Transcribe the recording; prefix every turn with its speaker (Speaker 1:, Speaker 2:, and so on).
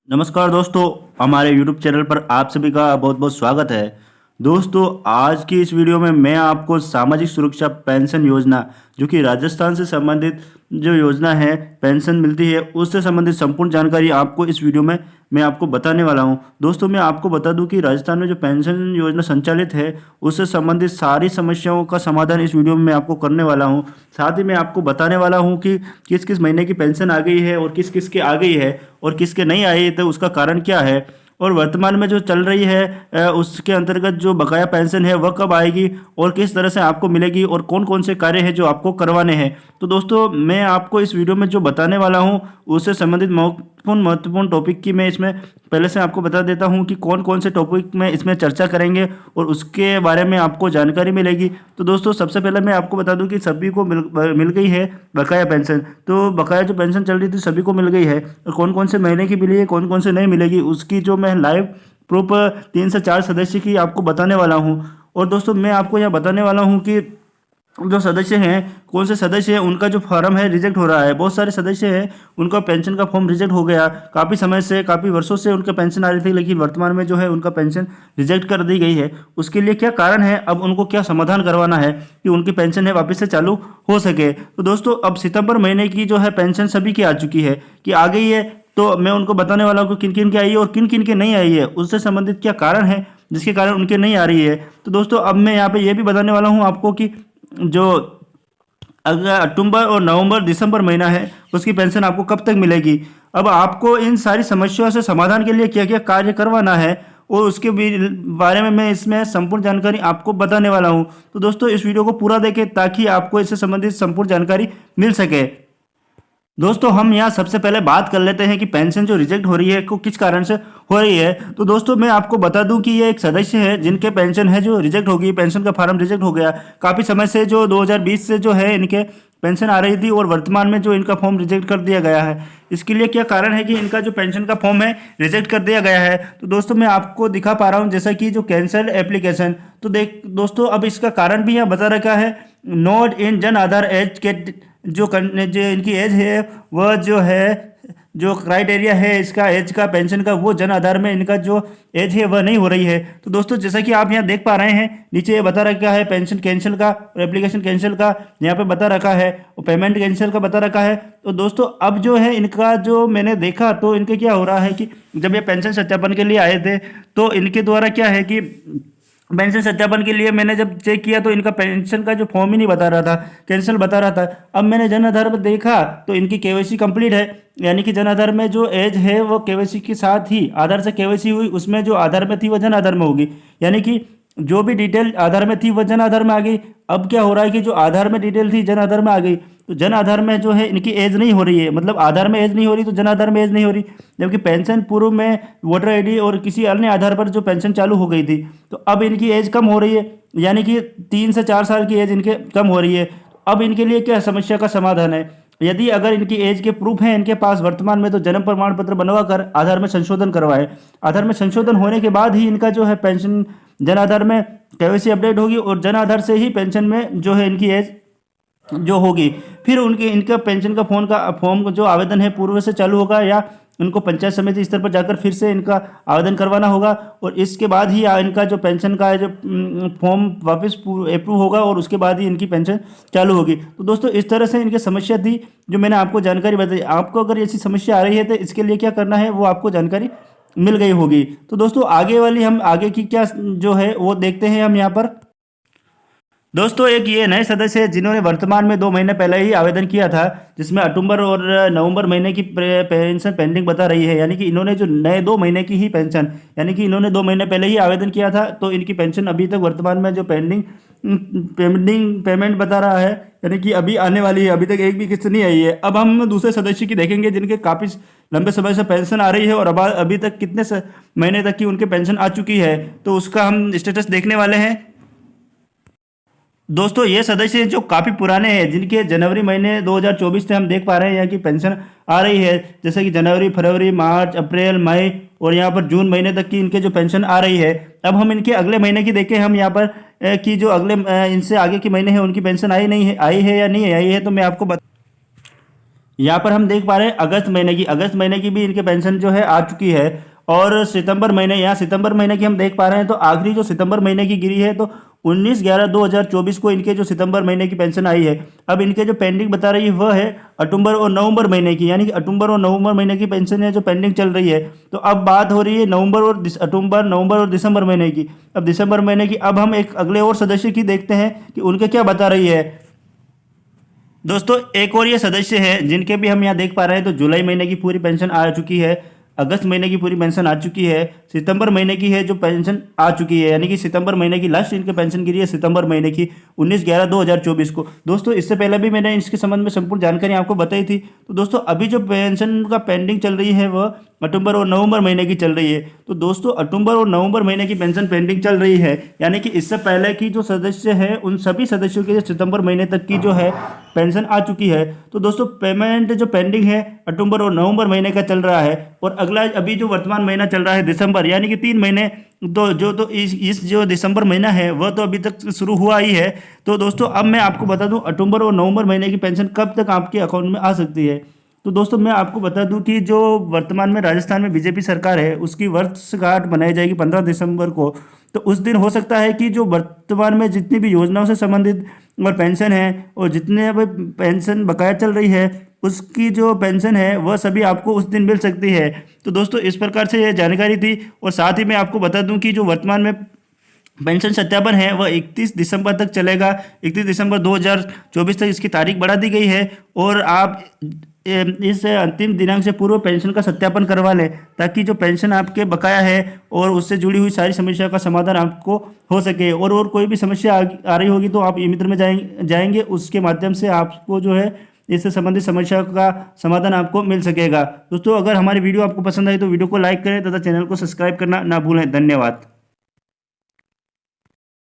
Speaker 1: नमस्कार दोस्तों, हमारे YouTube चैनल पर आप सभी का बहुत बहुत स्वागत है। दोस्तों, आज की इस वीडियो में मैं आपको सामाजिक सुरक्षा पेंशन योजना जो कि राजस्थान से संबंधित जो योजना है, पेंशन मिलती है, उससे संबंधित संपूर्ण जानकारी आपको इस वीडियो में मैं आपको बताने वाला हूं। दोस्तों, मैं आपको बता दूं कि राजस्थान में जो पेंशन योजना संचालित है, उससे संबंधित सारी समस्याओं का समाधान इस वीडियो में मैं आपको करने वाला हूं। साथ ही मैं आपको बताने वाला हूं कि किस किस महीने की पेंशन आ गई है और किस किस की आ गई है और किसके नहीं आई है, तो उसका कारण क्या है और वर्तमान में जो चल रही है उसके अंतर्गत जो बकाया पेंशन है वह कब आएगी और किस तरह से आपको मिलेगी और कौन कौन से कार्य हैं जो आपको करवाने हैं। तो दोस्तों, मैं आपको इस वीडियो में जो बताने वाला हूं उससे संबंधित महत्वपूर्ण टॉपिक की मैं इसमें पहले से आपको बता देता हूं कि कौन कौन से टॉपिक में इसमें चर्चा करेंगे और उसके बारे में आपको जानकारी मिलेगी। तो दोस्तों, सबसे पहले मैं आपको बता दूं कि सभी को मिल गई है बकाया पेंशन। तो बकाया जो पेंशन चल रही थी सभी को मिल गई है और कौन कौन से महीने की मिली है, कौन कौन से नहीं मिलेगी, उसकी जो मैं लाइव प्रूफ 3 से 4 सदस्य की आपको बताने वाला हूं। और दोस्तों, मैं आपको यहाँ बताने वाला हूं कि जो सदस्य हैं, कौन से सदस्य हैं, उनका जो फॉर्म है रिजेक्ट हो रहा है। बहुत सारे सदस्य हैं, उनका पेंशन का फॉर्म रिजेक्ट हो गया। काफ़ी समय से, काफ़ी वर्षों से उनका पेंशन आ रही थी, लेकिन वर्तमान में जो है उनका पेंशन रिजेक्ट कर दी गई है। उसके लिए क्या कारण है, अब उनको क्या समाधान करवाना है कि उनकी पेंशन है वापस से चालू हो सके। तो दोस्तों, अब सितंबर महीने की जो है पेंशन सभी की आ चुकी है कि आ गई है। तो मैं उनको बताने वाला हूँ कि किन किन की आई है और किन किन की नहीं आई है, उससे संबंधित क्या कारण है जिसके कारण उनके नहीं आ रही है। तो दोस्तों, अब मैं यहाँ पे ये भी बताने वाला हूँ आपको कि जो अगर अक्टूबर और नवंबर दिसंबर महीना है उसकी पेंशन आपको कब तक मिलेगी। अब आपको इन सारी समस्याओं से समाधान के लिए क्या क्या कार्य करवाना है और उसके भी बारे में मैं इसमें संपूर्ण जानकारी आपको बताने वाला हूं। तो दोस्तों, इस वीडियो को पूरा देखें ताकि आपको इससे संबंधित संपूर्ण जानकारी मिल सके। दोस्तों, हम यहाँ सबसे पहले बात कर लेते हैं कि पेंशन जो रिजेक्ट हो रही है को किस कारण से हो रही है। तो दोस्तों, मैं आपको बता दूं कि ये एक सदस्य है जिनके पेंशन है जो रिजेक्ट हो गई, पेंशन का फार्म रिजेक्ट हो गया। काफ़ी समय से जो 2020 से जो है इनके पेंशन आ रही थी और वर्तमान में जो इनका फॉर्म रिजेक्ट कर दिया गया है। इसके लिए क्या कारण है कि इनका जो पेंशन का फॉर्म है रिजेक्ट कर दिया गया है। तो दोस्तों, मैं आपको दिखा पा रहा हूँ जैसा कि जो कैंसल एप्लीकेशन। तो देख दोस्तों, अब इसका कारण भी यहाँ बता रखा है, not in Jan Aadhaar as के जो इनकी एज है वह जो है, जो क्राइटेरिया है इसका एज का पेंशन का, वो जन आधार में इनका जो एज है वह नहीं हो रही है। तो दोस्तों, जैसा कि आप यहाँ देख पा रहे हैं, नीचे ये बता रखा है पेंशन कैंसिल का और एप्लीकेशन कैंसिल का यहाँ पे बता रखा है और पेमेंट कैंसिल का बता रखा है। तो दोस्तों, अब जो है इनका जो मैंने देखा तो इनके क्या हो रहा है कि जब ये पेंशन सत्यापन के लिए आए थे तो इनके द्वारा क्या है कि पेंशन सत्यापन के लिए मैंने जब चेक किया तो इनका पेंशन का जो फॉर्म ही नहीं बता रहा था, कैंसिल बता रहा था। अब मैंने जन आधार पर देखा तो इनकी केवाईसी कंप्लीट है, यानी कि जन आधार में जो एज है वो केवाईसी के साथ ही आधार से केवाईसी हुई, उसमें जो आधार में थी वो जन आधार में होगी, यानी कि जो भी डिटेल आधार में थी वो जन आधार में आ गई। अब क्या हो रहा है कि जो आधार में डिटेल थी जन आधार में आ गई, तो जन आधार में जो है इनकी एज नहीं हो रही है, मतलब आधार में एज नहीं हो रही तो जन आधार में एज नहीं हो रही। जबकि पेंशन पूर्व में वोटर आईडी और किसी अन्य आधार पर जो पेंशन चालू हो गई थी, तो अब इनकी एज कम हो रही है, यानी कि 3 से 4 साल की एज इनके कम हो रही है। अब इनके लिए क्या समस्या का समाधान है, यदि अगर इनकी एज के प्रूफ हैं इनके पास वर्तमान में, तो जन्म प्रमाण पत्र बनवा कर आधार में संशोधन करवाए। आधार में संशोधन होने के बाद ही इनका जो है पेंशन जन आधार में केवाईसी अपडेट होगी और जन आधार से ही पेंशन में जो है इनकी एज जो होगी। फिर उनके इनका पेंशन का फॉर्म जो आवेदन है पूर्व से चालू होगा या उनको पंचायत समिति स्तर पर जाकर फिर से इनका आवेदन करवाना होगा और इसके बाद ही इनका जो पेंशन का जो फॉर्म वापस अप्रूव होगा और उसके बाद ही इनकी पेंशन चालू होगी। तो दोस्तों, इस तरह से इनकी समस्या थी जो मैंने आपको जानकारी बताई। आपको अगर ऐसी समस्या आ रही है तो इसके लिए क्या करना है वो आपको जानकारी मिल गई होगी। तो दोस्तों, आगे वाली हम आगे की क्या जो है वो देखते हैं हम यहाँ पर। दोस्तों, एक ये नए सदस्य है जिन्होंने वर्तमान में 2 महीने पहले ही आवेदन किया था, जिसमें अक्टूबर और नवंबर महीने की पेंशन पेंडिंग बता रही है, यानी कि इन्होंने जो नए 2 महीने की ही पेंशन, यानी कि इन्होंने 2 महीने पहले ही आवेदन किया था, तो इनकी पेंशन अभी तक वर्तमान में जो पेंडिंग पेमेंट बता रहा है, यानी कि अभी आने वाली है, अभी तक एक भी किस्त नहीं आई है। अब हम दूसरे सदस्य की देखेंगे जिनके काफ़ी लंबे समय से पेंशन आ रही है और अब अभी तक कितने महीने तक की उनकी पेंशन आ चुकी है, तो उसका हम स्टेटस देखने वाले हैं। दोस्तों, ये सदस्य जो काफ़ी पुराने हैं, जिनके जनवरी महीने 2024 से हम देख पा रहे हैं यहाँ की पेंशन आ रही है, जैसे कि जनवरी, फरवरी, मार्च, अप्रैल, मई और यहाँ पर जून महीने तक की इनके जो पेंशन आ रही है। अब हम इनके अगले महीने की देखें, हम यहाँ पर कि जो इनसे आगे के महीने हैं उनकी पेंशन आई नहीं है, आई है या नहीं आई है, तो मैं आपको यहाँ पर हम देख पा रहे हैं अगस्त महीने की भी इनके पेंशन जो है आ चुकी है। और सितंबर महीने, यहाँ सितंबर महीने की हम देख पा रहे हैं तो आखिरी जो सितंबर महीने की गिरी है तो 19/11/2024 को इनके जो सितंबर महीने की पेंशन आई है। अब इनके जो पेंडिंग बता रही है वह है अक्टूबर और नवंबर महीने की, यानी कि अक्टूबर और नवंबर महीने की पेंशन है जो पेंडिंग चल रही है। तो अब बात हो रही है अक्टूबर, नवंबर और दिसंबर महीने की। अब दिसंबर महीने की अब हम एक अगले और सदस्य की देखते हैं कि उनके क्या बता रही है। दोस्तों एक और ये सदस्य हैं जिनके भी हम यहाँ देख पा रहे हैं तो जुलाई महीने की पूरी पेंशन आ चुकी है, अगस्त महीने की पूरी पेंशन आ चुकी है, सितंबर महीने की है जो पेंशन आ चुकी है, यानी कि सितंबर महीने की लास्ट इनके पेंशन गिरी है सितंबर महीने की 19/11/2024 को। दोस्तों इससे पहले भी मैंने इसके संबंध में संपूर्ण जानकारी आपको बताई थी। तो दोस्तों अभी जो पेंशन का पेंडिंग चल रही है वह अक्टूबर और नवंबर महीने की चल रही है। तो दोस्तों अक्टूबर और नवंबर महीने की पेंशन पेंडिंग चल रही है, यानी कि इससे पहले की जो सदस्य है उन सभी सदस्यों के सितंबर महीने तक की जो है पेंशन आ चुकी है। तो दोस्तों पेमेंट जो पेंडिंग है अक्टूबर और नवंबर महीने का चल रहा है। और अगला अभी जो वर्तमान महीना चल रहा है दिसंबर, यानी कि 3 महीने तो इस जो दिसंबर महीना है वह तो अभी तक शुरू हुआ ही है। तो दोस्तों अब मैं आपको बता दूं अक्टूबर और नवंबर महीने की पेंशन कब तक आपके अकाउंट में आ सकती है। तो दोस्तों मैं आपको बता दूं कि जो वर्तमान में राजस्थान में बीजेपी सरकार है उसकी वर्षगांठ मनाई जाएगी 15 दिसंबर को। तो उस दिन हो सकता है कि जो वर्तमान में जितनी भी योजनाओं से संबंधित और पेंशन है और जितने भी पेंशन बकाया चल रही है उसकी जो पेंशन है वह सभी आपको उस दिन मिल सकती है। तो दोस्तों इस प्रकार से यह जानकारी थी। और साथ ही मैं आपको बता दूं कि जो वर्तमान में पेंशन सत्यापन है वह 31 दिसंबर तक चलेगा। 31 दिसंबर 2024 तक इसकी तारीख बढ़ा दी गई है। और आप इस अंतिम दिनांक से पूर्व पेंशन का सत्यापन करवा लें ताकि जो पेंशन आपके बकाया है और उससे जुड़ी हुई सारी समस्या का समाधान आपको हो सके। और कोई भी समस्या आ रही होगी तो आप ई मित्र में जाएंगे, उसके माध्यम से आपको जो है इससे संबंधित समस्या का समाधान आपको मिल सकेगा। दोस्तों अगर हमारी वीडियो आपको पसंद आई तो वीडियो को लाइक करें तथा चैनल को सब्सक्राइब करना ना भूलें। धन्यवाद।